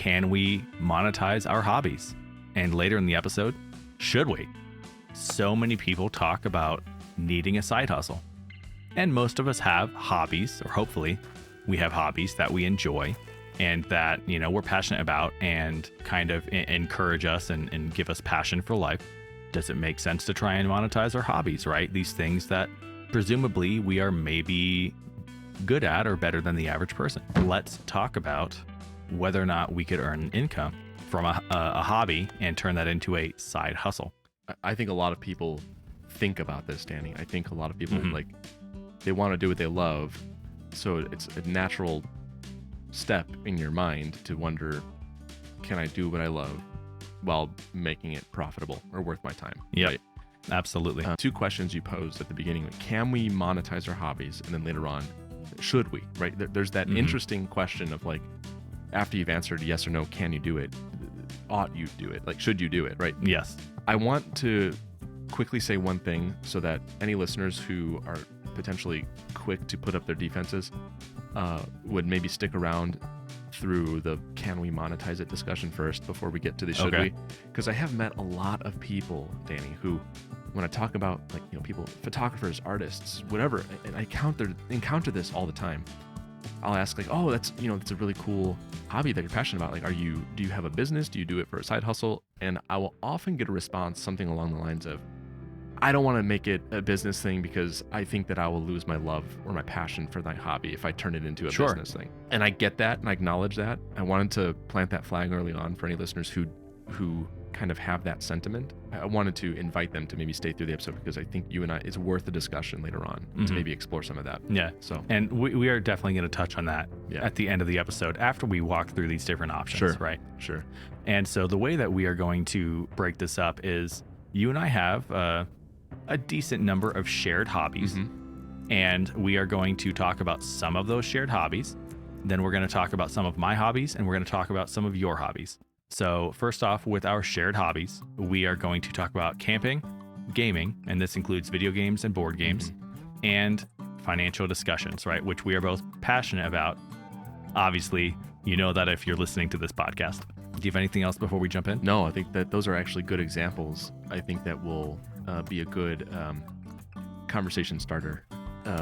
can we monetize our hobbies? And later in the episode, should we? So many people talk about needing a side hustle. And most of us have hobbies, or hopefully we have hobbies that we enjoy and that, we're passionate about and kind of encourage us and give us passion for life. Does it make sense to try and monetize our hobbies, right? These things that presumably we are maybe good at or better than the average person. Let's talk about whether or not we could earn income from a hobby and turn that into a side hustle. I think a lot of people think about this, Danny. I think a lot of people they want to do what they love. So it's a natural step in your mind to wonder, can I do what I love while making it profitable or worth my time? Yeah, right? Absolutely. 2 questions you posed at the beginning: can we monetize our hobbies? And then later on, should we? Right? There's that interesting question of like, after you've answered yes or no, can you do it? Ought you do it? Like, should you do it? Right? Yes. I want to quickly say one thing so that any listeners who are potentially quick to put up their defenses would maybe stick around through the can we monetize it discussion first before we get to the should we? Because I have met a lot of people, Danny, who when I talk about people, photographers, artists, whatever, and I encounter this all the time. I'll ask like, oh, that's a really cool hobby that you're passionate about. Like, do you have a business? Do you do it for a side hustle? And I will often get a response, something along the lines of, I don't want to make it a business thing because I think that I will lose my love or my passion for my hobby if I turn it into a business thing. And I get that and I acknowledge that. I wanted to plant that flag early on for any listeners who kind of have that sentiment. I wanted to invite them to maybe stay through the episode because I think you and I, it's worth a discussion later on to maybe explore some of that. Yeah. So, and we are definitely going to touch on that at the end of the episode after we walk through these different options, right? Sure. And so the way that we are going to break this up is you and I have a decent number of shared hobbies, and we are going to talk about some of those shared hobbies. Then we're going to talk about some of my hobbies, and we're going to talk about some of your hobbies. So first off, with our shared hobbies, we are going to talk about camping, gaming, and this includes video games and board games, and financial discussions, right? Which we are both passionate about. Obviously, you know that if you're listening to this podcast. Do you have anything else before we jump in? No, I think that those are actually good examples. I think that will be a good conversation starter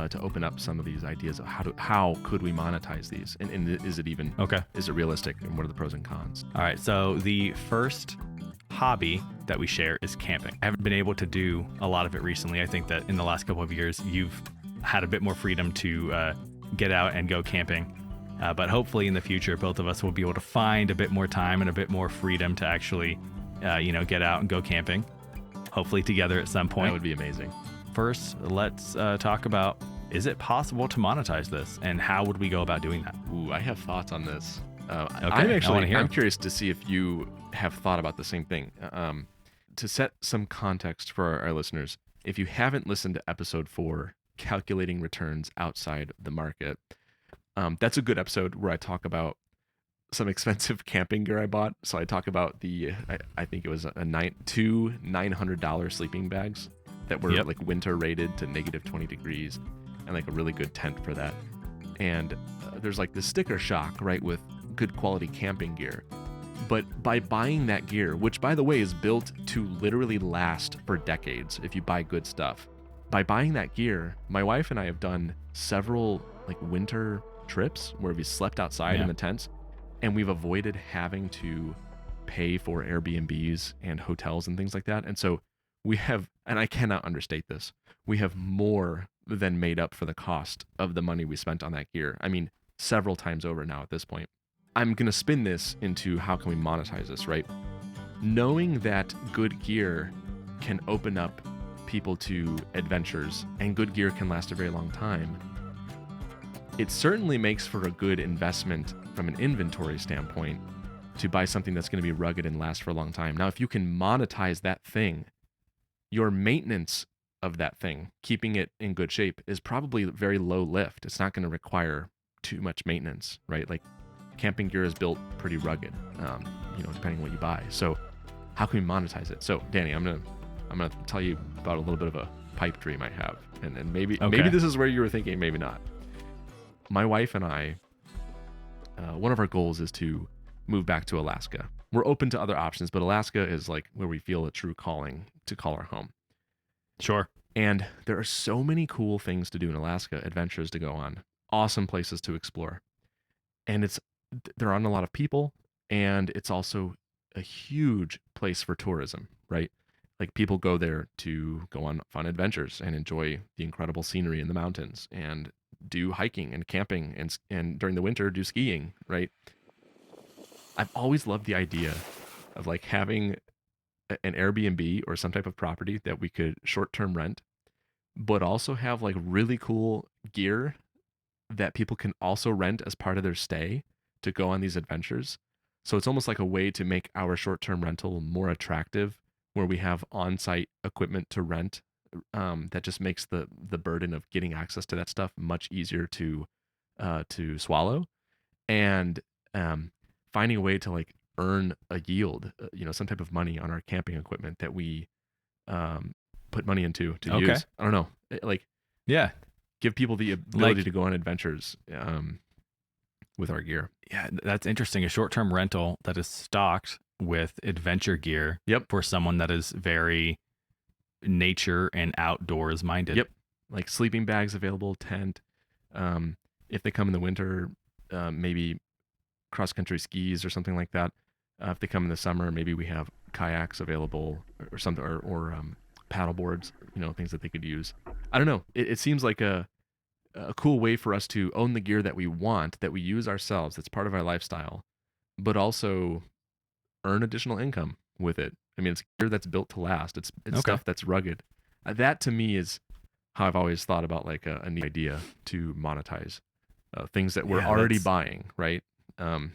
to open up some of these ideas of how could we monetize these, and is it even is it realistic, and what are the pros and cons? All right, so the first hobby that we share is camping. I haven't been able to do a lot of it recently. I think that in the last couple of years you've had a bit more freedom to get out and go camping, but hopefully in the future both of us will be able to find a bit more time and a bit more freedom to actually get out and go camping, hopefully together at some point. That would be amazing. First, let's talk about, is it possible to monetize this, and how would we go about doing that? Ooh, I have thoughts on this. I'm curious to see if you have thought about the same thing. To set some context for our listeners, if you haven't listened to episode 4, Calculating Returns Outside the Market, that's a good episode where I talk about some expensive camping gear I bought. So I talk about I think it was two $900 sleeping bags that were like winter rated to -20 degrees, and like a really good tent for that. And there's like this sticker shock, right, with good quality camping gear. But by buying that gear, which by the way is built to literally last for decades if you buy good stuff, by buying that gear, my wife and I have done several like winter trips where we slept outside in the tents, and we've avoided having to pay for Airbnbs and hotels and things like that. And so we have, and I cannot understate this, we have more than made up for the cost of the money we spent on that gear. I mean, several times over now at this point. I'm going to spin this into how can we monetize this, right? Knowing that good gear can open up people to adventures, and good gear can last a very long time, it certainly makes for a good investment from an inventory standpoint to buy something that's going to be rugged and last for a long time. Now, if you can monetize that thing, your maintenance of that thing, keeping it in good shape, is probably very low lift. It's not going to require too much maintenance, right? Like camping gear is built pretty rugged, depending on what you buy. So how can we monetize it? So Danny, I'm gonna tell you about a little bit of a pipe dream I have, and maybe this is where you were thinking, maybe not. My wife and I, one of our goals is to move back to Alaska. We're open to other options, but Alaska is like where we feel a true calling to call our home. Sure. And there are so many cool things to do in Alaska, adventures to go on, awesome places to explore. And there aren't a lot of people, and it's also a huge place for tourism, right? Like people go there to go on fun adventures and enjoy the incredible scenery in the mountains and do hiking and camping and during the winter do skiing, right? I've always loved the idea of like having an Airbnb or some type of property that we could short-term rent, but also have like really cool gear that people can also rent as part of their stay to go on these adventures. So it's almost like a way to make our short-term rental more attractive, where we have on-site equipment to rent, that just makes the burden of getting access to that stuff much easier to swallow, and finding a way to like earn a yield, some type of money on our camping equipment that we put money into to Okay. use. I don't know, like Yeah. give people the ability Like, to go on adventures with our gear. yeah, that's interesting. A short-term rental that is stocked with adventure gear Yep. for someone that is very nature and outdoors minded. Yep. Like sleeping bags available, tent. If they come in the winter, maybe cross-country skis or something like that. If they come in the summer, maybe we have kayaks available or something, or paddle boards, things that they could use. I don't know. It seems like a cool way for us to own the gear that we want, that we use ourselves, that's part of our lifestyle, but also earn additional income with it. I mean, it's gear that's built to last. It's Okay. stuff that's rugged. That to me is how I've always thought about like a neat idea to monetize things that we're Yeah, already that's- buying, right?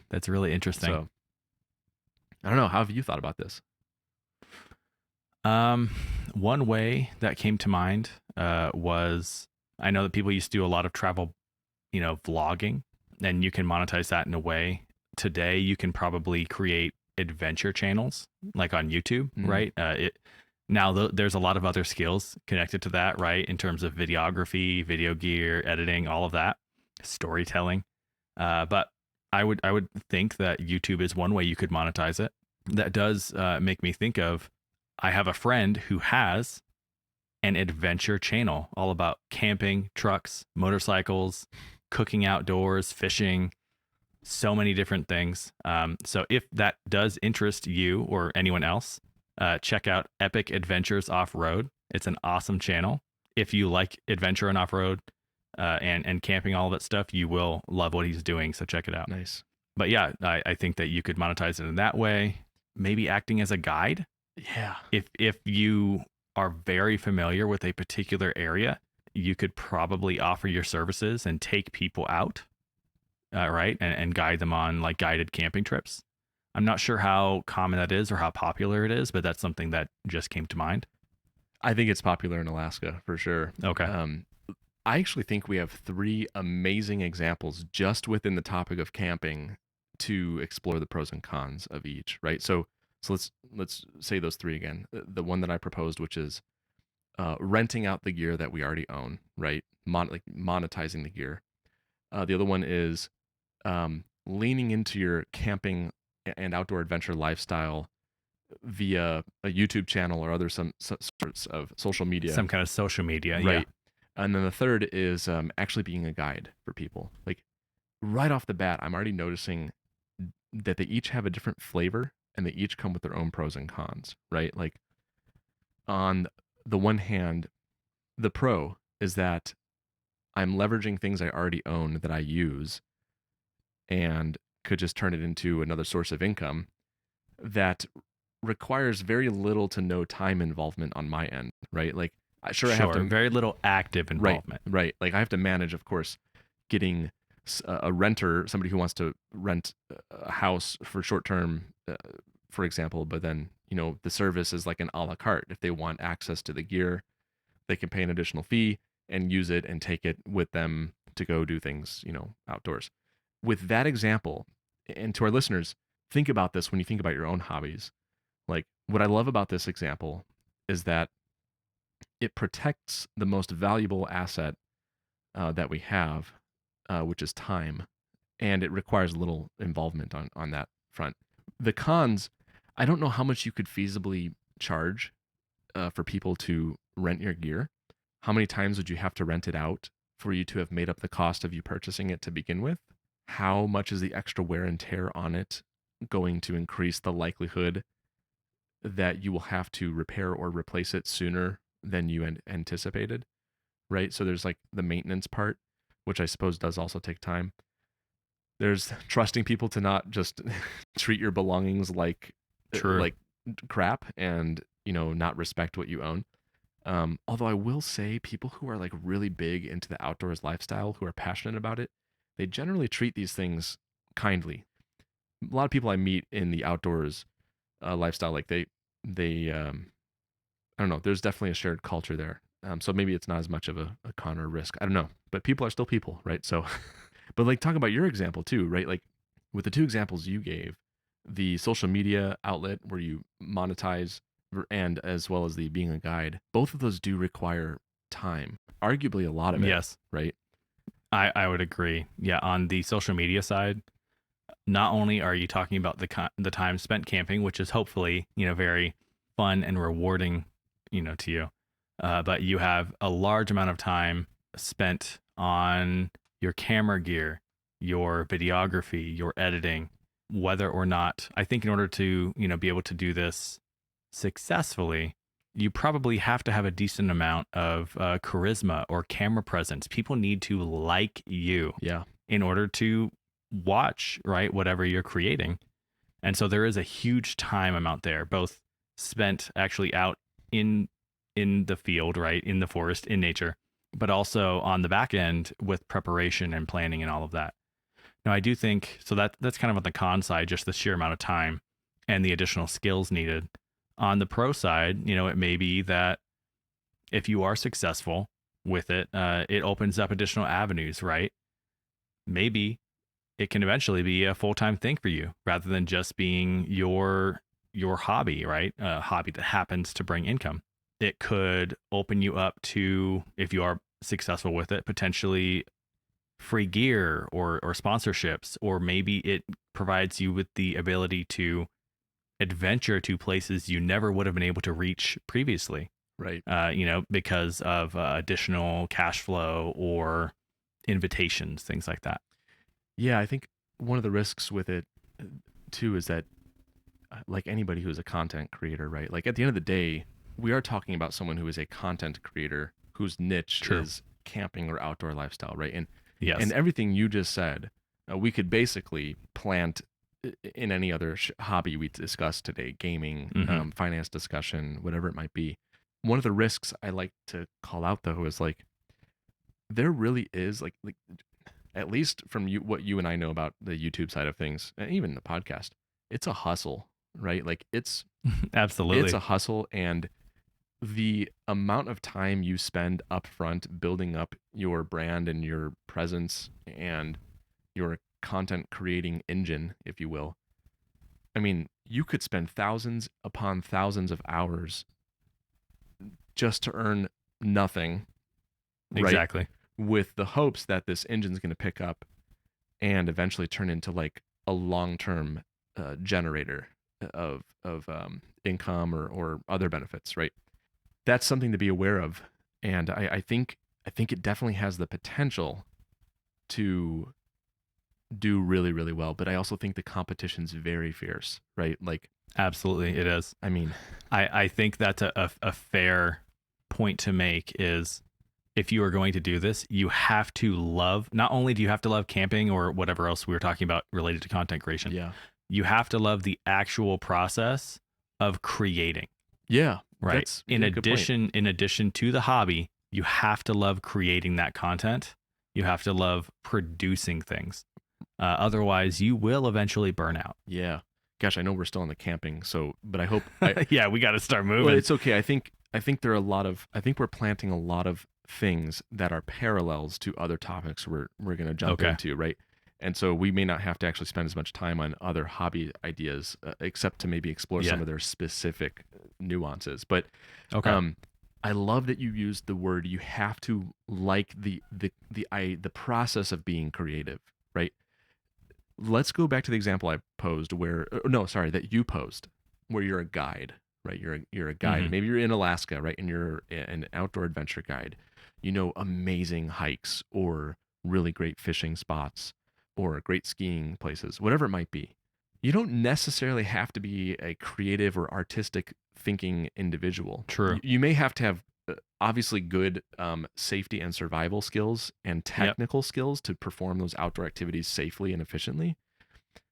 That's really interesting. So I don't know. How have you thought about this? One way that came to mind was, I know that people used to do a lot of travel, vlogging, and you can monetize that in a way. Today, you can probably create adventure channels like on YouTube, right? There's a lot of other skills connected to that, right? In terms of videography, video gear, editing, all of that, storytelling. But I would think that YouTube is one way you could monetize it. That does make me think of, I have a friend who has an adventure channel all about camping, trucks, motorcycles, cooking outdoors, fishing, so many different things. So if that does interest you or anyone else, check out Epic Adventures Off-Road. It's an awesome channel. If you like adventure and off-road and camping, all that stuff, you will love what he's doing. So check it out. Nice. But yeah, I think that you could monetize it in that way. Maybe acting as a guide. Yeah. If you are very familiar with a particular area, you could probably offer your services and take people out, right? And guide them on like guided camping trips. I'm not sure how common that is or how popular it is, but that's something that just came to mind. I think it's popular in Alaska for sure. Okay. I actually think we have 3 amazing examples just within the topic of camping to explore the pros and cons of each, right? So let's say those 3 again. The one that I proposed, which is renting out the gear that we already own, right? Like monetizing the gear. The other one is leaning into your camping and outdoor adventure lifestyle via a YouTube channel or other some sorts of social media. Some kind of social media, right. Yeah. And then the third is actually being a guide for people. Like right off the bat, I'm already noticing that they each have a different flavor and they each come with their own pros and cons, right? Like on the one hand, the pro is that I'm leveraging things I already own that I use and could just turn it into another source of income that requires very little to no time involvement on my end, right? Like sure, I have to very little active involvement. Right. Like I have to manage, of course, getting a renter, somebody who wants to rent a house for short term, for example. But then, the service is like an a la carte. If they want access to the gear, they can pay an additional fee and use it and take it with them to go do things, outdoors. With that example, and to our listeners, think about this when you think about your own hobbies. Like what I love about this example is that it protects the most valuable asset that we have, which is time, and it requires little involvement on that front. The cons, I don't know how much you could feasibly charge for people to rent your gear. How many times would you have to rent it out for you to have made up the cost of you purchasing it to begin with? How much is the extra wear and tear on it going to increase the likelihood that you will have to repair or replace it sooner than you anticipated, right? So there's like the maintenance part, which I suppose does also take time. There's trusting people to not just treat your belongings like crap and, not respect what you own. Although I will say people who are like really big into the outdoors lifestyle, who are passionate about it, they generally treat these things kindly. A lot of people I meet in the outdoors lifestyle, like they I don't know, there's definitely a shared culture there. So maybe it's not as much of a con or a risk. I don't know, but people are still people, right? So, but like talk about your example too, right? Like with the two examples you gave, the social media outlet where you monetize and as well as the being a guide, both of those do require time, arguably a lot of it. Yes. Right. I would agree. Yeah. On the social media side, not only are you talking about the time spent camping, which is hopefully, very fun and rewarding, to you, but you have a large amount of time spent on your camera gear, your videography, your editing, whether or not, I think in order to, be able to do this successfully, you probably have to have a decent amount of charisma or camera presence. People need to like you in order to watch, right, whatever you're creating. And so there is a huge time amount there, both spent actually out in the field, right, in the forest, in nature, but also on the back end with preparation and planning and all of that. Now, I do think so that's kind of on the con side, just the sheer amount of time and the additional skills needed. On the pro side, it may be that if you are successful with it, it opens up additional avenues, right? Maybe it can eventually be a full-time thing for you rather than just being your hobby, right? A hobby that happens to bring income. It could open you up to, if you are successful with it, potentially free gear or sponsorships, or maybe it provides you with the ability to adventure to places you never would have been able to reach previously. Right. Because of additional cash flow or invitations, things like that. Yeah, I think one of the risks with it too is that like anybody who's a content creator, right? Like at the end of the day, we are talking about someone who is a content creator whose niche is camping or outdoor lifestyle, right? And and everything you just said, we could basically plant in any other hobby we discussed today, gaming, finance discussion, whatever it might be. One of the risks I like to call out though is like there really is like at least from what you and I know about the YouTube side of things, and even the podcast, it's a hustle, right? Like it's absolutely, it's a hustle, and the amount of time you spend upfront building up your brand and your presence and your content creating engine, if you will. I mean, you could spend thousands upon thousands of hours just to earn nothing. Exactly. Right? With the hopes that this engine's going to pick up and eventually turn into like a long-term generator of income or other benefits, right? That's something to be aware of, and I think it definitely has the potential to do really, really well. But I also think the competition's very fierce, right? Like absolutely, it is. I mean, I think that's a fair point to make is, if you are going to do this, you have to love, not only do you have to love camping or whatever else we were talking about related to content creation. Yeah. You have to love the actual process of creating. Yeah. Right. In addition to the hobby, you have to love creating that content. You have to love producing things. Otherwise, you will eventually burn out. Yeah. Gosh, I know we're still on the camping, but I hope. Yeah, we got to start moving. Well, it's okay. I think there are I think we're planting a lot of things that are parallels to other topics we're going to jump into, right? And so we may not have to actually spend as much time on other hobby ideas, except to maybe explore some of their specific nuances. But I love that you used the word. You have to like the process of being creative, right? let's go back to the example I posed where, no, sorry, that you posed, where you're a guide, right? You're a guide. Mhm. Maybe you're in Alaska, right? And you're an outdoor adventure guide. You know, amazing hikes or really great fishing spots or great skiing places, whatever it might be. You don't necessarily have to be a creative or artistic thinking individual. True. You may have to have obviously good safety and survival skills and Yep. technical skills to perform those outdoor activities safely and efficiently.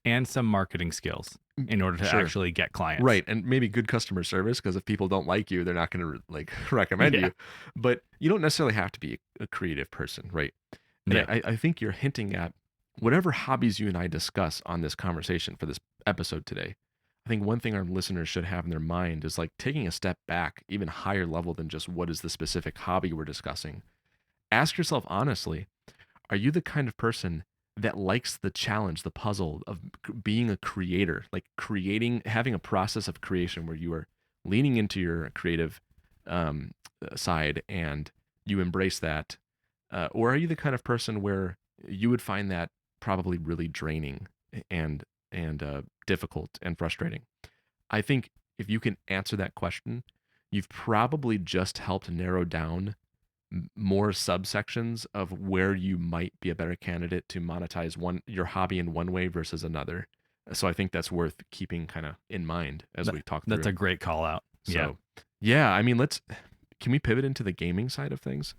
And some marketing skills in order to Sure. actually get clients. Right. And maybe good customer service, because if people don't like you, they're not going to like recommend Yeah. you. But you don't necessarily have to be a creative person, right? And Yeah. I think you're hinting at whatever hobbies you and I discuss on this conversation for this episode today. I think one thing our listeners should have in their mind is like taking a step back, even higher level than just what is the specific hobby we're discussing. Ask yourself honestly, are you the kind of person that likes the challenge, the puzzle of being a creator, like creating, having a process of creation where you are leaning into your creative side and you embrace that? Or are you the kind of person where you would find that probably really draining and difficult and frustrating? I think if you can answer that question, you've probably just helped narrow down more subsections of where you might be a better candidate to monetize your hobby in one way versus another. So I think that's worth keeping kind of in mind as we talk That's through. a great call out. Yeah. So yeah, I mean, can we pivot into the gaming side of things?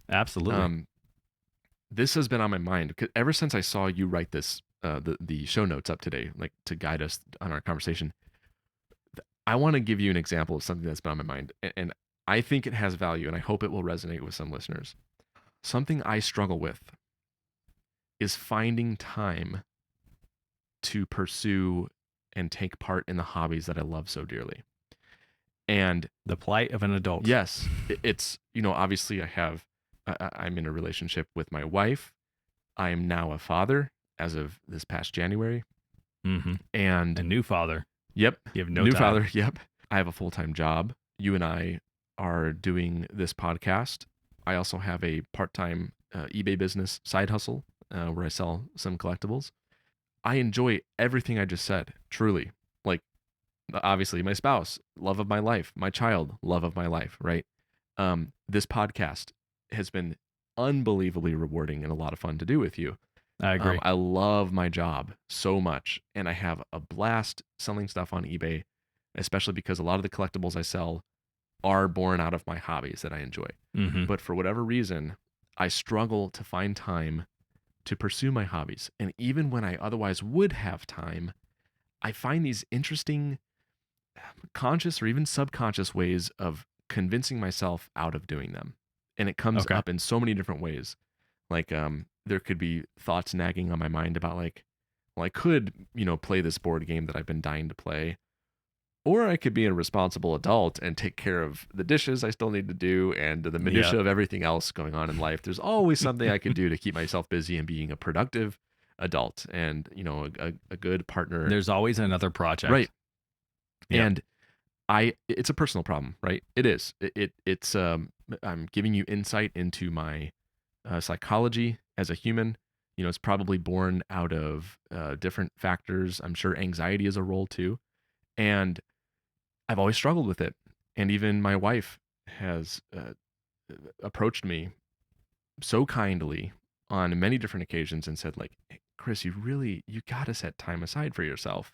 Absolutely. This has been on my mind ever since I saw you write this, the show notes up today, like to guide us on our conversation. I want to give you an example of something that's been on my mind, and I think it has value, and I hope it will resonate with some listeners. Something I struggle with is finding time to pursue and take part in the hobbies that I love so dearly. And The plight of an adult. yes, it's, obviously I'm in a relationship with my wife. I'm now a father as of this past January. Mm-hmm. And A new father. yep, You have no new time. father. Yep. I have a full-time job. You and I are doing this podcast. I also have a part-time eBay business side hustle where I sell some collectibles. I enjoy everything I just said, truly. Like, obviously, my spouse, love of my life, my child, love of my life, right? This podcast has been unbelievably rewarding and a lot of fun to do with you. I agree. I love my job so much, and I have a blast selling stuff on eBay, especially because a lot of the collectibles I sell are born out of my hobbies that I enjoy. Mm-hmm. But for whatever reason, I struggle to find time to pursue my hobbies. And even when I otherwise would have time, I find these interesting conscious or even subconscious ways of convincing myself out of doing them. And it comes Okay. up in so many different ways. Like there could be thoughts nagging on my mind about like, well, I could, play this board game that I've been dying to play. Or I could be a responsible adult and take care of the dishes I still need to do and the minutia Yeah. of everything else going on in life. There's always something I could do to keep myself busy and being a productive adult and, a good partner. There's always another project. Right. Yep. And it's a personal problem, right? It is. It's I'm giving you insight into my psychology as a human. It's probably born out of different factors. I'm sure anxiety is a role too. And I've always struggled with it. And even my wife has approached me so kindly on many different occasions and said like, hey, Chris, you got to set time aside for yourself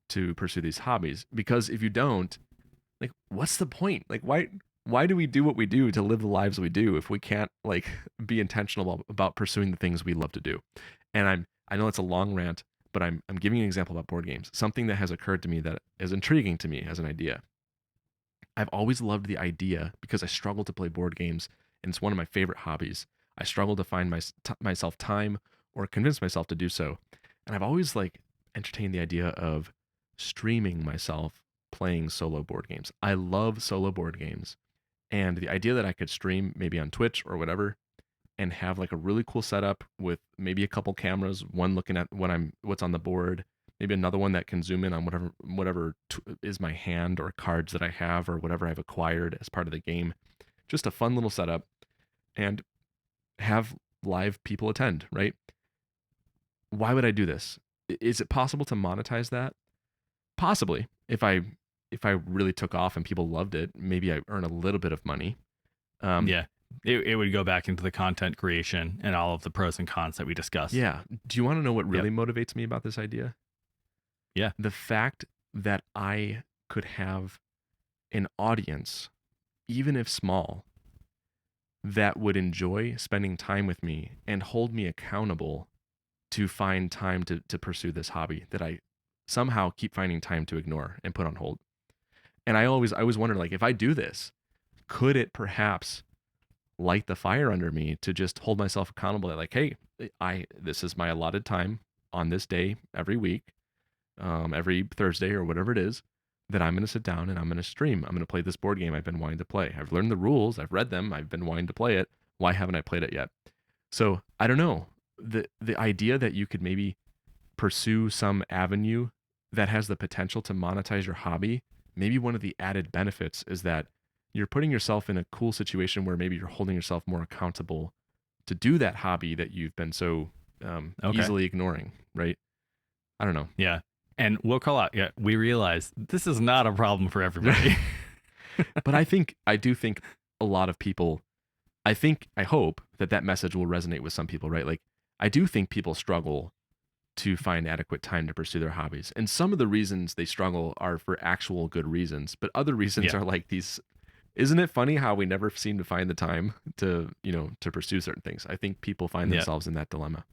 to pursue these hobbies, because if you don't, like, what's the point? Like, why do we do what we do to live the lives we do if we can't like be intentional about pursuing the things we love to do? And I know it's a long rant, but I'm giving you an example about board games, something that has occurred to me that is intriguing to me as an idea. I've always loved the idea because I struggle to play board games, and it's one of my favorite hobbies. I struggle to find myself time or convince myself to do so, and I've always like entertained the idea of streaming myself playing solo board games. I love solo board games, and the idea that I could stream maybe on Twitch or whatever and have like a really cool setup with maybe a couple cameras, one looking at what's on the board, maybe another one that can zoom in on whatever is my hand or cards that I have or whatever I've acquired as part of the game. Just a fun little setup, and have live people attend, right? Why would I do this? Is it possible to monetize that? Possibly. If I really took off and people loved it, maybe I earn a little bit of money. Yeah. It would go back into the content creation and all of the pros and cons that we discussed. Yeah. Do you want to know what Yep. really motivates me about this idea? Yeah. The fact that I could have an audience, even if small, that would enjoy spending time with me and hold me accountable to find time to pursue this hobby that I somehow keep finding time to ignore and put on hold. And I always wondered, like, if I do this, could it perhaps light the fire under me to just hold myself accountable that, like, hey, this is my allotted time on this day every week, every Thursday or whatever it is, that I'm going to sit down and I'm going to stream. I'm going to play this board game I've been wanting to play. I've learned the rules, I've read them, I've been wanting to play it. Why haven't I played it yet? So I don't know. The idea that you could maybe pursue some avenue that has the potential to monetize your hobby, maybe one of the added benefits is that you're putting yourself in a cool situation where maybe you're holding yourself more accountable to do that hobby that you've been so Okay. easily ignoring, right? I don't know. Yeah. And we'll call out, yeah, we realize this is not a problem for everybody. But I do think a lot of people, I hope that message will resonate with some people, right? Like, I do think people struggle to find adequate time to pursue their hobbies. And some of the reasons they struggle are for actual good reasons, but other reasons Yeah. are like these. Isn't it funny how we never seem to find the time to, to pursue certain things? I think people find Yeah. themselves in that dilemma.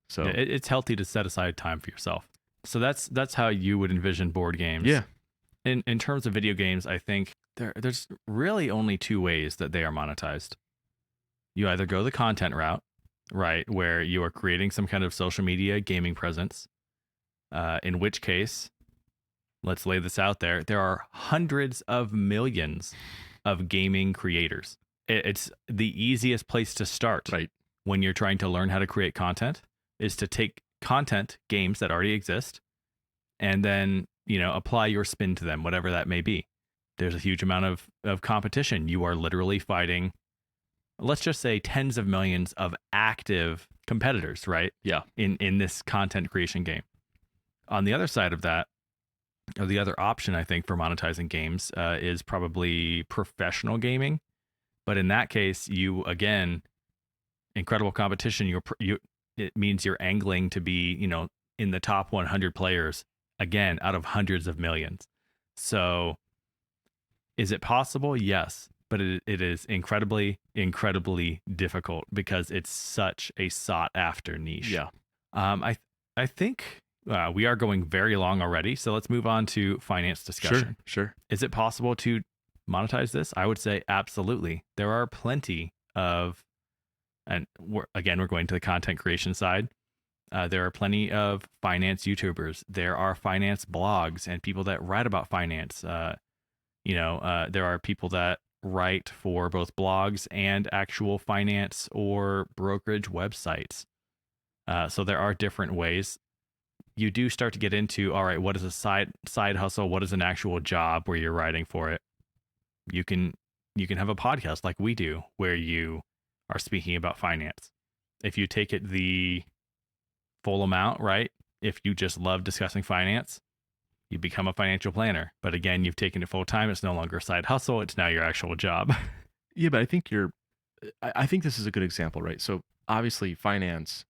So Yeah, it's healthy to set aside time for yourself. So that's how you would envision board games. yeah, In terms of video games, I think there's really only two ways that they are monetized. You either go the content route, right, where you are creating some kind of social media gaming presence, in which case, let's lay this out there, there are hundreds of millions of gaming creators. It's the easiest place to start right. when you're trying to learn how to create content is to take content, games that already exist, and then, apply your spin to them, whatever that may be. There's a huge amount of competition. You are literally fighting, let's just say, tens of millions of active competitors, right? Yeah. In this content creation game. On the other side of that, or the other option, I think, for monetizing games is probably professional gaming. But in that case, you, again, incredible competition. It means you're angling to be, in the top 100 players, again, out of hundreds of millions. So is it possible? Yes. But it is incredibly, incredibly difficult because it's such a sought after niche. Yeah. I think we are going very long already. So let's move on to finance discussion. Sure. Is it possible to monetize this? I would say absolutely. There are plenty of, and we're going to the content creation side. There are plenty of finance YouTubers. There are finance blogs and people that write about finance. There are people that write for both blogs and actual finance or brokerage websites. So there are different ways. You do start to get into, all right, what is a side hustle? What is an actual job where you're writing for it? You can have a podcast like we do where you are speaking about finance. If you take it the full amount, right? If you just love discussing finance, you become a financial planner. But again, you've taken it full time. It's no longer a side hustle. It's now your actual job. Yeah, but I think this is a good example, right? So obviously finance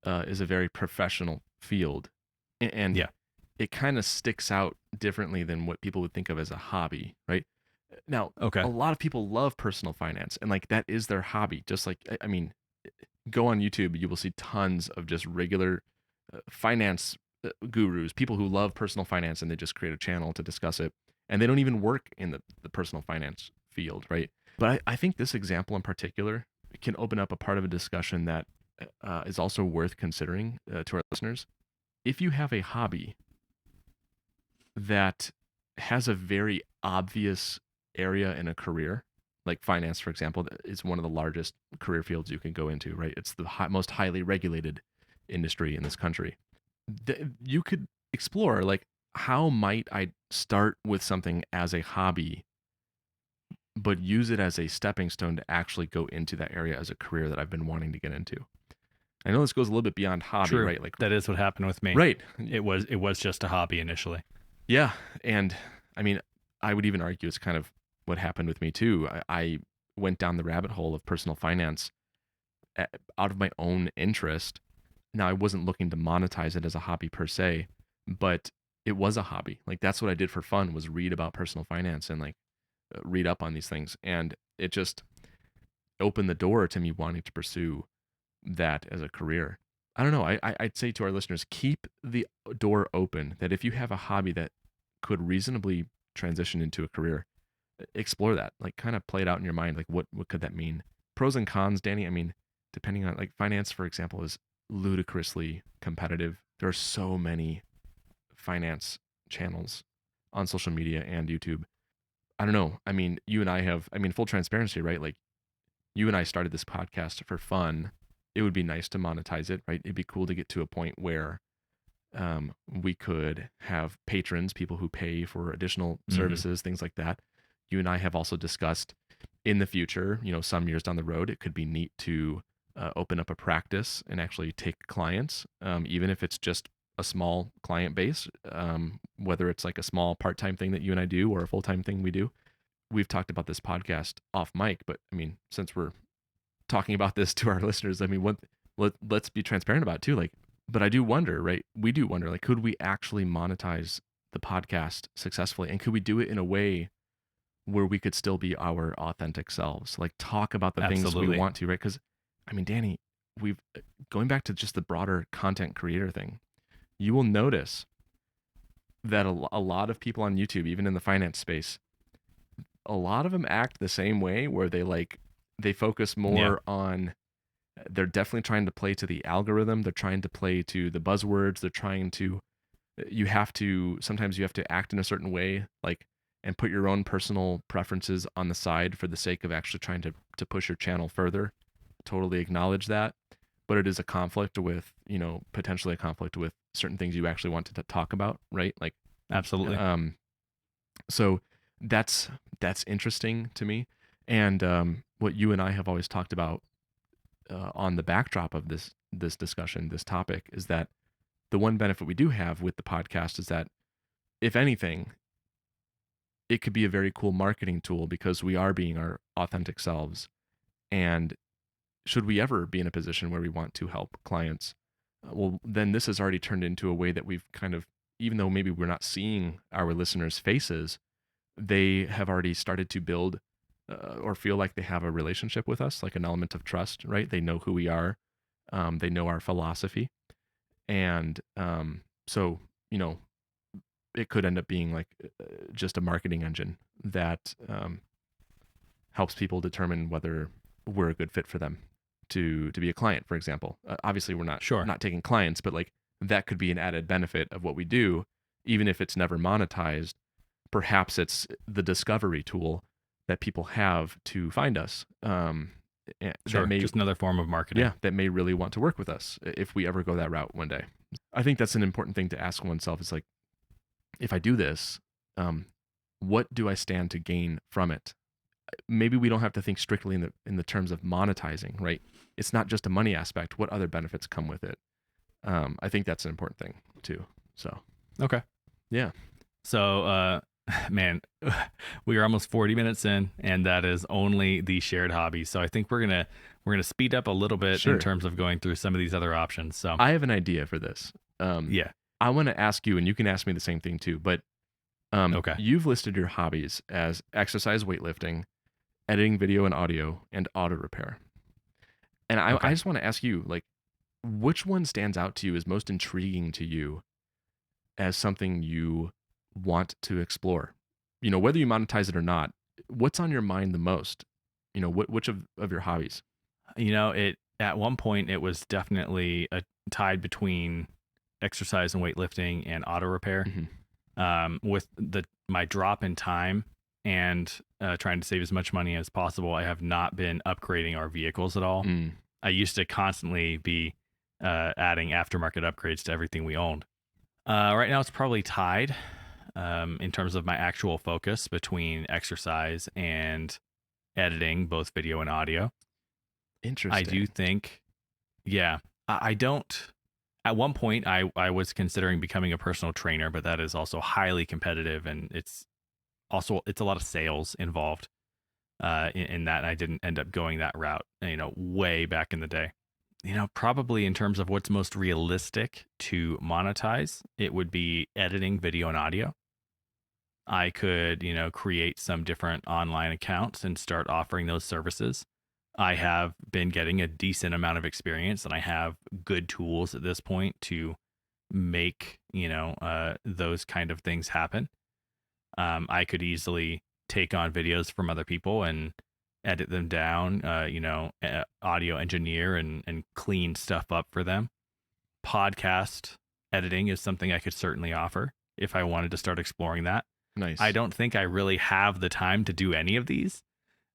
is a very professional field, and Yeah. it kind of sticks out differently than what people would think of as a hobby, right? Now, Okay. a lot of people love personal finance, and like that is their hobby. Just like, I mean, go on YouTube, you will see tons of just regular finance gurus, people who love personal finance, and they just create a channel to discuss it, and they don't even work in the personal finance field, right? But I think this example in particular can open up a part of a discussion that is also worth considering to our listeners. If you have a hobby that has a very obvious area in a career, like finance, for example, is one of the largest career fields you can go into, right? It's the most highly regulated industry in this country. You could explore, like, how might I start with something as a hobby, but use it as a stepping stone to actually go into that area as a career that I've been wanting to get into. I know this goes a little bit beyond hobby, True. right? Like, that is what happened with me. right. It was just a hobby initially. Yeah. And I mean, I would even argue it's kind of what happened with me too. I went down the rabbit hole of personal finance out of my own interest. Now, I wasn't looking to monetize it as a hobby per se, but it was a hobby. Like, that's what I did for fun, was read about personal finance and like read up on these things. And it just opened the door to me wanting to pursue that as a career. I don't know. I'd say to our listeners, keep the door open, that if you have a hobby that could reasonably transition into a career, explore that. Like, kind of play it out in your mind. Like, what could that mean? Pros and cons, Danny. I mean, depending on, like, finance, for example, is ludicrously competitive. There are so many finance channels on social media and YouTube. I don't know. I mean, you and I have, I mean, full transparency, right? Like, you and I started this podcast for fun. It would be nice to monetize it, right? It'd be cool to get to a point where we could have patrons, people who pay for additional services, things like that. You and I have also discussed in the future, you know, some years down the road, it could be neat to open up a practice and actually take clients, even if it's just a small client base, whether it's like a small part-time thing that you and I do or a full-time thing we do. We've talked about this podcast off mic, but I mean, since we're talking about this to our listeners, I mean, let's be transparent about it too. Like, but I do wonder, right? We do wonder, like, could we actually monetize the podcast successfully? And could we do it in a way where we could still be our authentic selves? Like, talk about the things we want to, right? Because, I mean, Danny, going back to just the broader content creator thing, you will notice that a lot of people on YouTube, even in the finance space, a lot of them act the same way, where they focus more on, they're definitely trying to play to the algorithm. They're trying to play to the buzzwords. They're trying to, sometimes you have to act in a certain way, like, and put your own personal preferences on the side for the sake of actually trying to push your channel further. Totally acknowledge that. But it is a conflict with, you know, potentially a conflict with certain things you actually want to talk about, right? Like, absolutely. So that's interesting to me. And what you and I have always talked about on the backdrop of this discussion, this topic, is that the one benefit we do have with the podcast is that, if anything, it could be a very cool marketing tool, because we are being our authentic selves. And should we ever be in a position where we want to help clients, well, then this has already turned into a way that we've kind of, even though maybe we're not seeing our listeners' faces, they have already started to build or feel like they have a relationship with us, like an element of trust, right? They know who we are. They know our philosophy. And so, you know, it could end up being like just a marketing engine that helps people determine whether we're a good fit for them to be a client, for example. Obviously, we're not taking clients, but like, that could be an added benefit of what we do, even if it's never monetized. Perhaps it's the discovery tool that people have to find us. Just another form of marketing. Yeah, that may really want to work with us if we ever go that route one day. I think that's an important thing to ask oneself. Is like, if I do this, what do I stand to gain from it? Maybe we don't have to think strictly in the terms of monetizing, right? It's not just a money aspect. What other benefits come with it? I think that's an important thing too. So, okay. Yeah. So, man, we are almost 40 minutes in, and that is only the shared hobby. So I think we're gonna speed up a little bit in terms of going through some of these other options. So I have an idea for this. Yeah. I want to ask you, and you can ask me the same thing too, but Okay. You've listed your hobbies as exercise, weightlifting, editing video and audio, and auto repair. And I just want to ask you, like, which one stands out to you as most intriguing to you as something you want to explore? You know, whether you monetize it or not, what's on your mind the most? You know, which of your hobbies? You know, at one point it was definitely tied between exercise and weightlifting and auto repair. With my drop in time and trying to save as much money as possible, I have not been upgrading our vehicles at all. I used to constantly be adding aftermarket upgrades to everything we owned. Right now it's probably tied in terms of my actual focus between exercise and editing, both video and audio. Interesting. I do think, yeah, I don't. At one point, I was considering becoming a personal trainer, but that is also highly competitive, and it's a lot of sales involved in that. And I didn't end up going that route, way back in the day. Probably in terms of what's most realistic to monetize, it would be editing video and audio. I could, create some different online accounts and start offering those services. I have been getting a decent amount of experience and I have good tools at this point to make, those kind of things happen. I could easily take on videos from other people and edit them down, audio engineer and clean stuff up for them. Podcast editing is something I could certainly offer if I wanted to start exploring that. Nice. I don't think I really have the time to do any of these,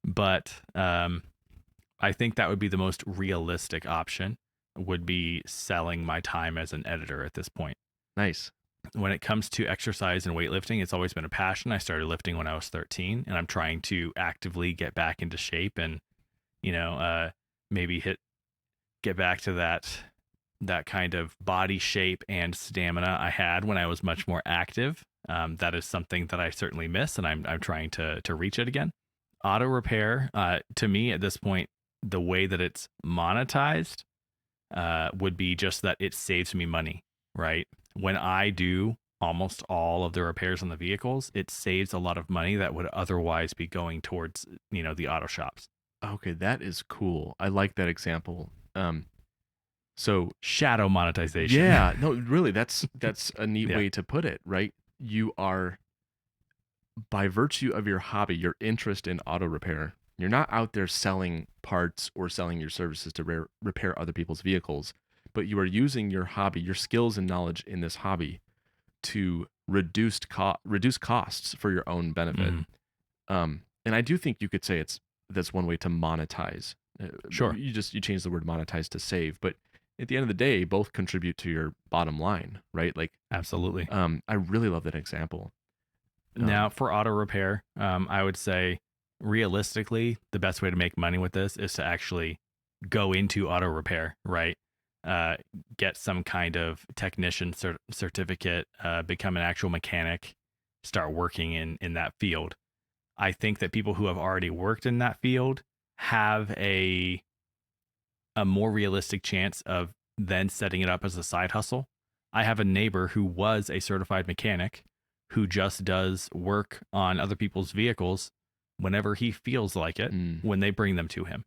but I think that would be the most realistic option, would be selling my time as an editor at this point. Nice. When it comes to exercise and weightlifting, it's always been a passion. I started lifting when I was 13, and I'm trying to actively get back into shape and, maybe get back to that kind of body shape and stamina I had when I was much more active. That is something that I certainly miss, and I'm trying to reach it again. Auto repair, to me at this point, the way that it's monetized would be just that it saves me money, right? When I do almost all of the repairs on the vehicles, it saves a lot of money that would otherwise be going towards, the auto shops. Okay, that is cool. I like that example. So shadow monetization. Yeah, no, really, that's a neat Yeah. way to put it, right? You are, by virtue of your hobby, your interest in auto repair, you're not out there selling parts or selling your services to repair other people's vehicles, but you are using your hobby, your skills and knowledge in this hobby to reduce costs for your own benefit. And I do think you could say that's one way to monetize. Sure. You change the word monetize to save, but at the end of the day, both contribute to your bottom line, right? Like, absolutely. I really love that example. Now, for auto repair, I would say realistically, the best way to make money with this is to actually go into auto repair, right? Get some kind of technician certificate, become an actual mechanic, start working in that field. I think that people who have already worked in that field have a more realistic chance of then setting it up as a side hustle. I have a neighbor who was a certified mechanic who just does work on other people's vehicles whenever he feels like it, when they bring them to him.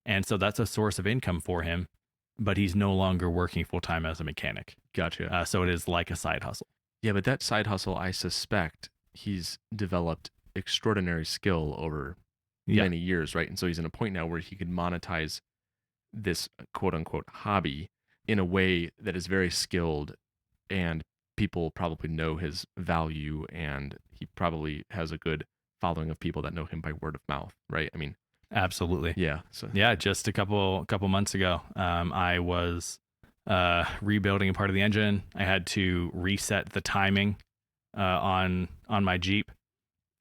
And so that's a source of income for him, but he's no longer working full-time as a mechanic. Gotcha. So it is like a side hustle. Yeah, but that side hustle, I suspect he's developed extraordinary skill over many years, right? And so he's in a point now where he could monetize this quote unquote hobby in a way that is very skilled, and people probably know his value, and he probably has a good following of people that know him by word of mouth, right? I mean, absolutely. Yeah. So yeah, just a couple months ago, I was rebuilding a part of the engine. I had to reset the timing on my Jeep,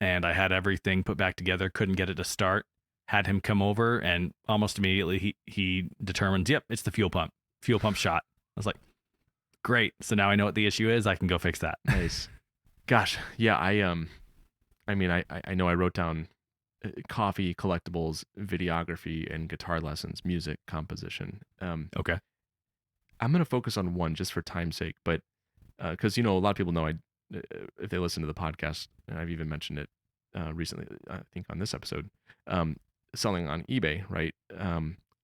and I had everything put back together. Couldn't get it to start. Had him come over, and almost immediately he determined, yep, it's the fuel pump shot. I was like, great. So now I know what the issue is. I can go fix that. Nice. Gosh, yeah. I know I wrote down coffee, collectibles, videography, and guitar lessons, music composition. Okay. I'm gonna focus on one just for time's sake, but because a lot of people know if they listen to the podcast, and I've even mentioned it recently, I think on this episode, selling on eBay, right?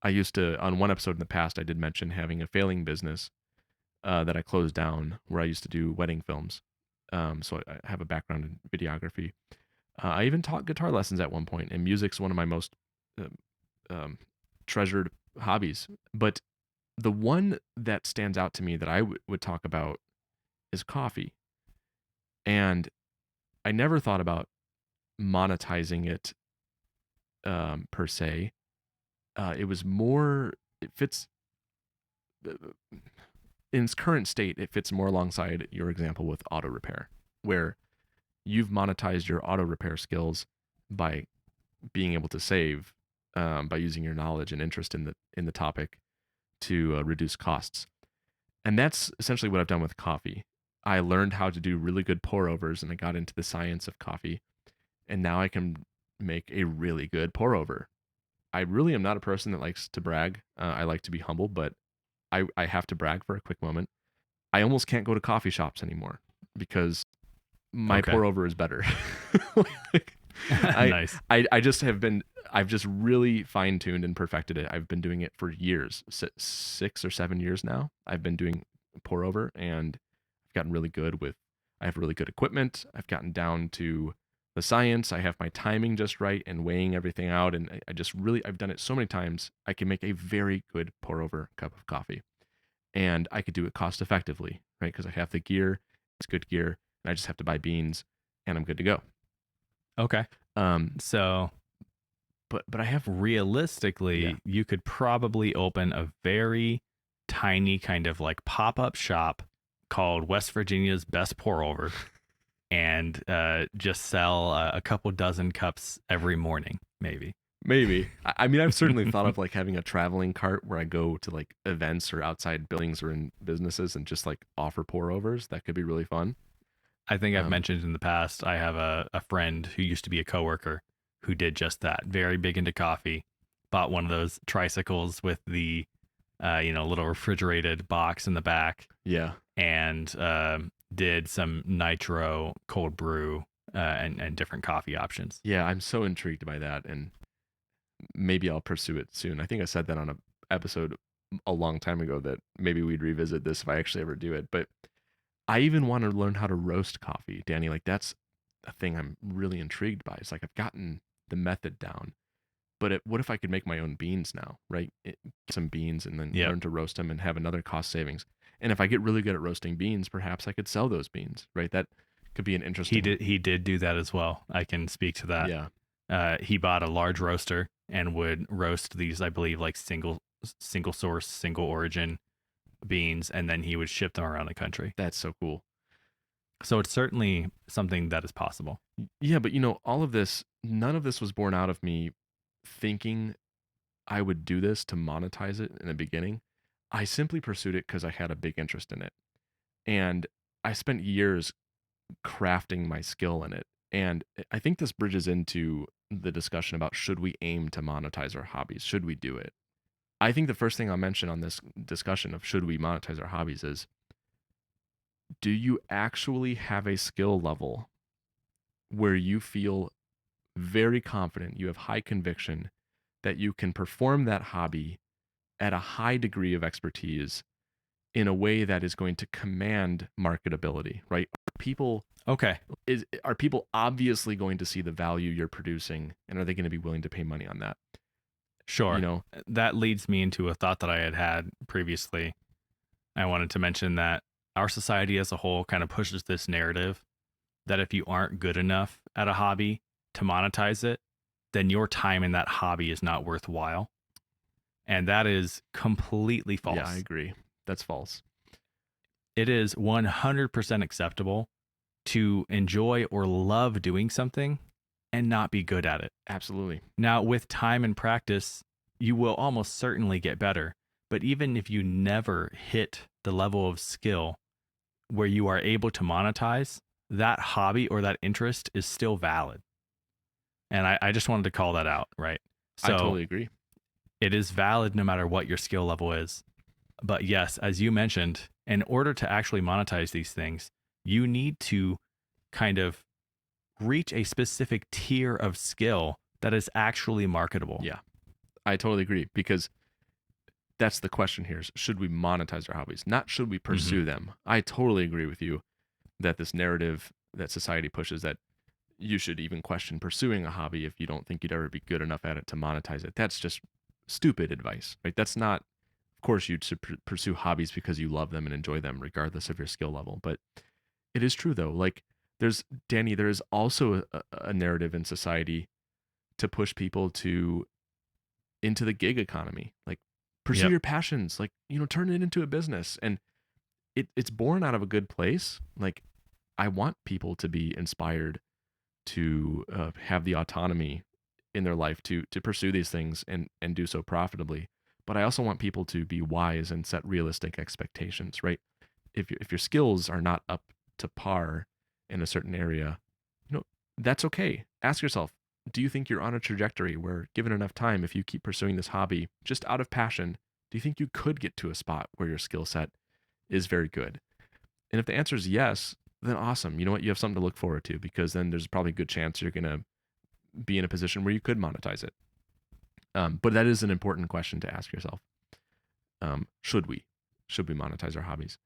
I used to, on one episode in the past, I did mention having a failing business that I closed down, where I used to do wedding films. So I have a background in videography. I even taught guitar lessons at one point, and music's one of my most treasured hobbies. But the one that stands out to me that I would talk about is coffee. And I never thought about monetizing it per se. It was more, it fits, in its current state, it fits more alongside your example with auto repair, where you've monetized your auto repair skills by being able to save, by using your knowledge and interest in the topic to reduce costs. And that's essentially what I've done with coffee. I learned how to do really good pour overs and I got into the science of coffee. And now I can make a really good pour over. I really am not a person that likes to brag. I like to be humble, but I have to brag for a quick moment. I almost can't go to coffee shops anymore because my Okay. pour over is better. Like, I, Nice. I just have been, I've just really fine tuned and perfected it. I've been doing it for years, 6 or 7 years now. I've been doing pour over and I've gotten really good with, I have really good equipment. I've gotten down to the science. I have my timing just right and weighing everything out. And I just really, I've done it so many times. I can make a very good pour over cup of coffee and I could do it cost effectively, right? Because I have the gear, it's good gear, and I just have to buy beans and I'm good to go. Okay. Um, So but I have, realistically, yeah. you could probably open a very tiny kind of like pop-up shop called West Virginia's Best Pour Over and just sell a couple dozen cups every morning, maybe. Maybe. I mean, I've certainly thought of like having a traveling cart where I go to like events or outside buildings or in businesses and just like offer pour overs. That could be really fun. I think I've Um, mentioned in the past, I have a friend who used to be a coworker who did just that. Very big into coffee. Bought one of those tricycles with the, little refrigerated box in the back, yeah. and did some nitro cold brew and different coffee options. Yeah. I'm so intrigued by that. And maybe I'll pursue it soon. I think I said that on a episode a long time ago that maybe we'd revisit this if I actually ever do it. But I even want to learn how to roast coffee, Danny. Like that's a thing I'm really intrigued by. It's like I've gotten the method down, but what if I could make my own beans now, right? Get some beans and then Yep. learn to roast them and have another cost savings. And if I get really good at roasting beans, perhaps I could sell those beans, right? That could be an He interesting, did do that as well. I can speak to that. yeah, He bought a large roaster and would roast these, I believe, like single source, single origin beans, and then he would ship them around the country. that's so cool. So it's certainly something that is possible. Yeah, but you know, all of this, none of this was born out of me thinking I would do this to monetize it in the beginning. I simply pursued it because I had a big interest in it. And I spent years crafting my skill in it. And I think this bridges into the discussion about should we aim to monetize our hobbies? Should we do it? I think the first thing I'll mention on this discussion of should we monetize our hobbies is do you actually have a skill level where you feel very confident, you have high conviction that you can perform that hobby at a high degree of expertise in a way that is going to command marketability, right? People Okay. are people obviously going to see the value you're producing and are they going to be willing to pay money on that? You Sure. know, That leads me into a thought that I had previously. I wanted to mention that our society as a whole kind of pushes this narrative that if you aren't good enough at a hobby to monetize it, then your time in that hobby is not worthwhile. And that is completely false. yeah, I agree. That's false. It is 100% acceptable to enjoy or love doing something and not be good at it. Absolutely. Now, with time and practice, you will almost certainly get better. But even if you never hit the level of skill where you are able to monetize, that hobby or that interest is still valid. And I just wanted to call that out, right? I So totally agree. it is valid no matter what your skill level is. But yes, as you mentioned, in order to actually monetize these things, you need to kind of reach a specific tier of skill that is actually marketable. Yeah, I totally agree because that's the question here is should we monetize our hobbies? Not should we pursue them. I totally agree with you that this narrative that society pushes that you should even question pursuing a hobby if you don't think you'd ever be good enough at it to monetize it. That's just stupid advice, right? That's not, of course, you should pursue hobbies because you love them and enjoy them, regardless of your skill level. But it is true, though. Like, Danny, there is also a narrative in society to push people into the gig economy. Like, pursue Yep. your passions, like, turn it into a business. And it's born out of a good place. Like, I want people to be inspired to have the autonomy in their life to pursue these things and do so profitably. but I also want people to be wise and set realistic expectations, right? If your skills are not up to par in a certain area, that's okay. Ask yourself, do you think you're on a trajectory where, given enough time, if you keep pursuing this hobby just out of passion, do you think you could get to a spot where your skill set is very good? And if the answer is yes, then awesome. You know what? You have something to look forward to, because then there's probably a good chance you're going to be in a position where you could monetize it. But that is an important question to ask yourself. Should we monetize our hobbies?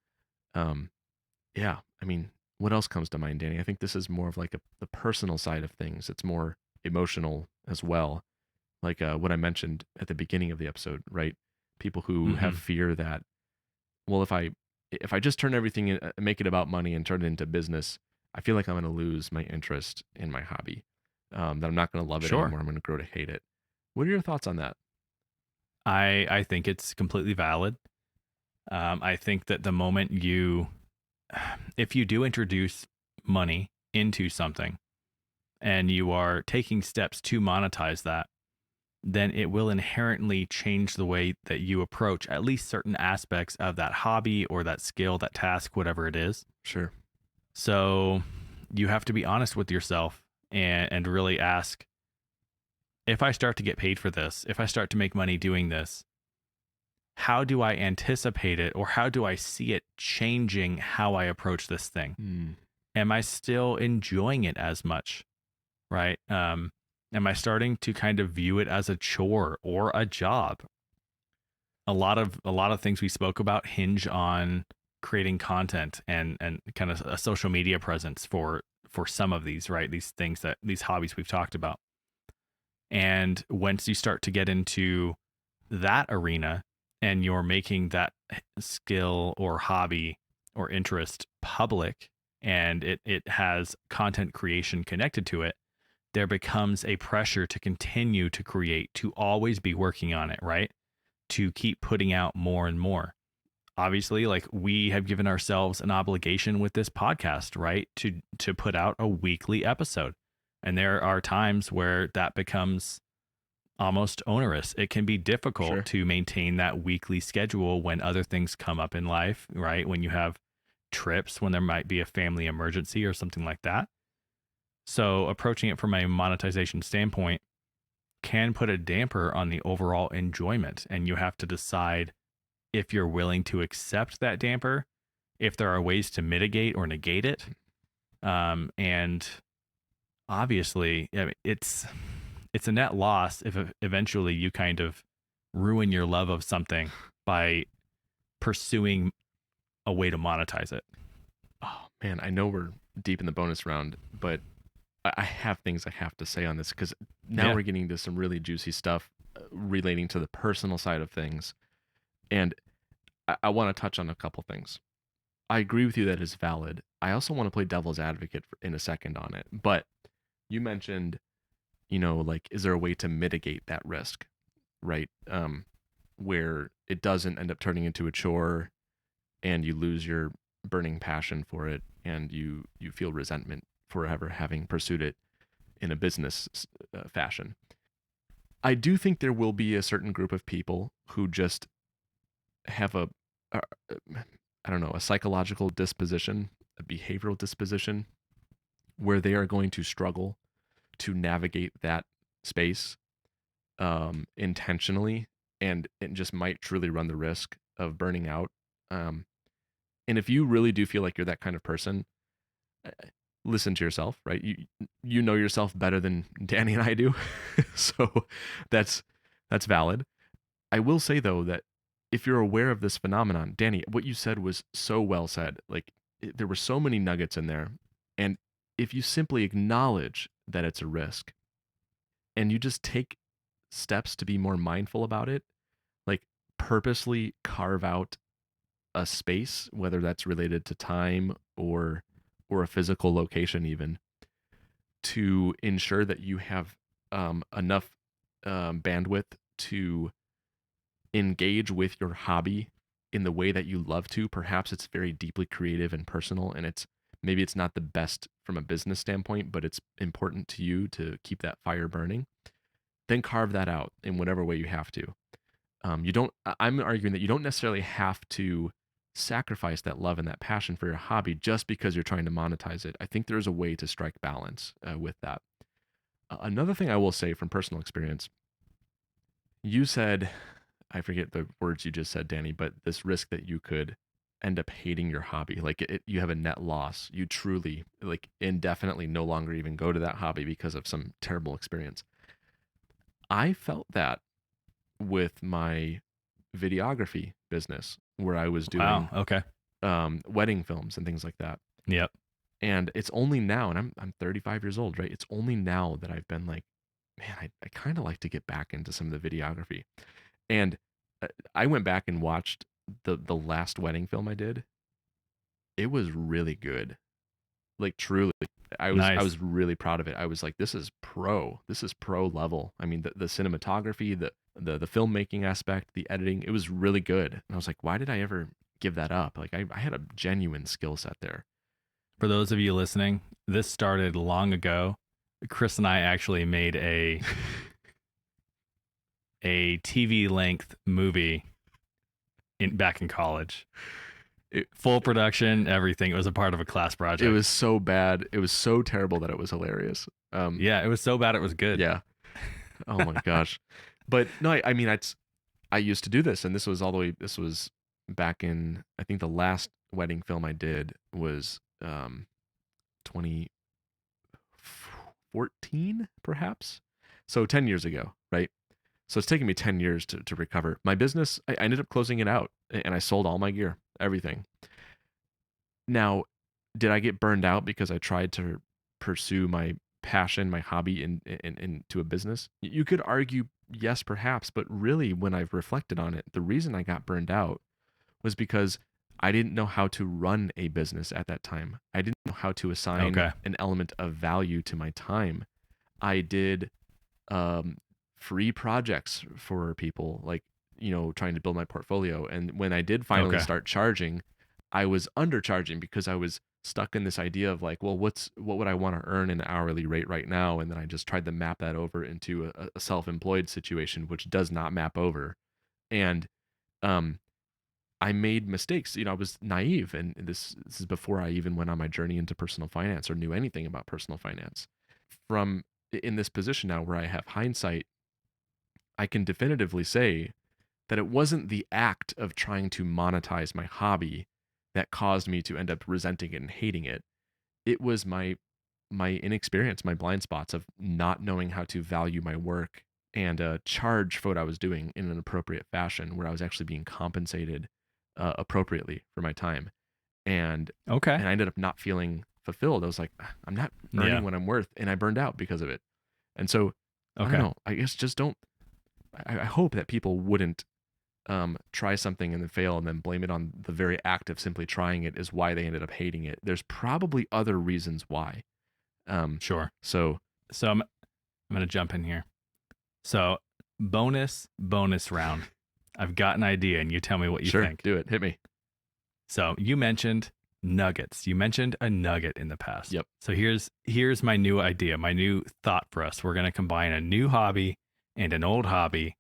Yeah. I mean, what else comes to mind, Danny? I think this is more of like the personal side of things. It's more emotional as well. Like what I mentioned at the beginning of the episode, right? People who have fear that, well, if I just turn everything in, make it about money and turn it into business, I feel like I'm going to lose my interest in my hobby. That I'm not going to love it Sure. anymore. I'm going to grow to hate it. What are your thoughts on that? I think it's completely valid. I think that the moment if you do introduce money into something and you are taking steps to monetize that, then it will inherently change the way that you approach at least certain aspects of that hobby or that skill, that task, whatever it is. Sure. So you have to be honest with yourself and really ask, if I start to get paid for this, if I start to make money doing this, how do I anticipate it, or how do I see it changing how I approach this thing? Am I still enjoying it as much? Right? Am I starting to kind of view it as a chore or a job? A lot of things we spoke about hinge on creating content and kind of a social media presence for some of these, right? These things, that these hobbies we've talked about. And once you start to get into that arena and you're making that skill or hobby or interest public, and it has content creation connected to it, there becomes a pressure to continue to create, to always be working on it, right? To keep putting out more and more. Obviously, like, we have given ourselves an obligation with this podcast, right? To put out a weekly episode. And there are times where that becomes almost onerous. It can be difficult to maintain that weekly schedule when other things come up in life, right? When you have trips, when there might be a family emergency or something like that. So approaching it from a monetization standpoint can put a damper on the overall enjoyment. And you have to decide if you're willing to accept that damper, if there are ways to mitigate or negate it. And obviously, I mean, it's a net loss if eventually you kind of ruin your love of something by pursuing a way to monetize it. Oh man, I know we're deep in the bonus round, but I have things I have to say on this, because now we're getting to some really juicy stuff relating to the personal side of things. And I want to touch on a couple things. I agree with you that it's valid. I also want to play devil's advocate in a second on it. But you mentioned, like, is there a way to mitigate that risk, right? Where it doesn't end up turning into a chore and you lose your burning passion for it, and you feel resentment for ever having pursued it in a business fashion. I do think there will be a certain group of people who just have I don't know, a psychological disposition, a behavioral disposition, where they are going to struggle to navigate that space intentionally, and it just might truly run the risk of burning out. And if you really do feel like you're that kind of person, listen to yourself, right? You know yourself better than Danny and I do. So that's valid. I will say though that if you're aware of this phenomenon, Danny, what you said was so well said. Like, there were so many nuggets in there. And if you simply acknowledge that it's a risk and you just take steps to be more mindful about it, like purposely carve out a space, whether that's related to time or a physical location, even, to ensure that you have enough bandwidth to engage with your hobby in the way that you love to. Perhaps it's very deeply creative and personal, and maybe it's not the best from a business standpoint, but it's important to you to keep that fire burning. Then carve that out in whatever way you have to. I'm arguing that you don't necessarily have to sacrifice that love and that passion for your hobby just because you're trying to monetize it. I think there's a way to strike balance with that. Another thing I will say from personal experience, you said, I forget the words you just said, Danny, but this risk that you could end up hating your hobby, like you have a net loss. You truly, like, indefinitely no longer even go to that hobby because of some terrible experience. I felt that with my videography business, where I was Wow. doing Okay. wedding films and things like that. Yep. And it's only now, and I'm 35 years old, right? It's only now that I've been like, man, I kind of like to get back into some of the videography. And I went back and watched the last wedding film I did. It was really good. Like, truly. I Nice. was really proud of it. I was like, this is pro. This is pro level. I mean, the cinematography, the filmmaking aspect, the editing, it was really good. And I was like, why did I ever give that up? Like, I had a genuine skill set there. For those of you listening, this started long ago. Chris and I actually made a TV length movie back in college. Full production, everything. It was a part of a class project. It was so bad. It was so terrible that it was hilarious. Yeah, it was so bad it was good. Yeah. Oh my gosh. But no, I mean, I used to do this, and this was back in, I think the last wedding film I did was 2014, perhaps. So 10 years ago, right? So it's taken me 10 years to recover. My business, I ended up closing it out, and I sold all my gear, everything. Now, did I get burned out because I tried to pursue my passion, my hobby into a business? You could argue yes, perhaps, but really, when I've reflected on it, the reason I got burned out was because I didn't know how to run a business at that time. I didn't know how to assign an element of value to my time. I did free projects for people, like, trying to build my portfolio. And when I did finally start charging, I was undercharging because I was stuck in this idea of like, well, what would I want to earn an hourly rate right now? And then I just tried to map that over into a self-employed situation, which does not map over. And I made mistakes. I was naive, and this is before I even went on my journey into personal finance or knew anything about personal finance. From in this position now where I have hindsight, I can definitively say that it wasn't the act of trying to monetize my hobby that caused me to end up resenting it and hating it. It was my inexperience, my blind spots of not knowing how to value my work and charge for what I was doing in an appropriate fashion, where I was actually being compensated appropriately for my time. And I ended up not feeling fulfilled. I was like, I'm not earning what I'm worth, and I burned out because of it. And so I don't know. I guess just don't. I hope that people wouldn't try something and then fail and then blame it on the very act of simply trying it is why they ended up hating it. There's probably other reasons why. Sure. So I'm going to jump in here. So bonus round. I've got an idea, and you tell me what you think. Do it. Hit me. So you mentioned nuggets. You mentioned a nugget in the past. Yep. So here's my new idea, my new thought for us. We're going to combine a new hobby and an old hobby,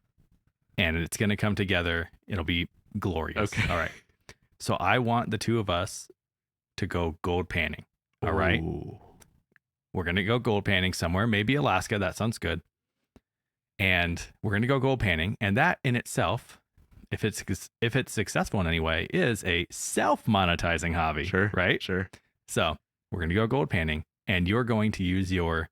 and it's going to come together. It'll be glorious. Okay. All right. So I want the two of us to go gold panning. All right. We're going to go gold panning somewhere, maybe Alaska. That sounds good. And we're going to go gold panning. And that in itself, if it's successful in any way, is a self-monetizing hobby. Sure. Right? Sure. So we're going to go gold panning, and you're going to use your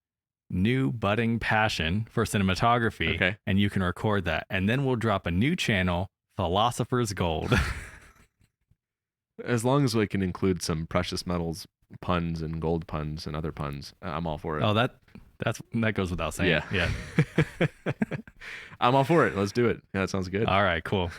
new budding passion for cinematography. Okay. And you can record that. And then we'll drop a new channel, Philosopher's Gold. As long as we can include some precious metals puns and gold puns and other puns, I'm all for it. Oh, that goes without saying. Yeah. I'm all for it. Let's do it. Yeah, that sounds good. All right, cool.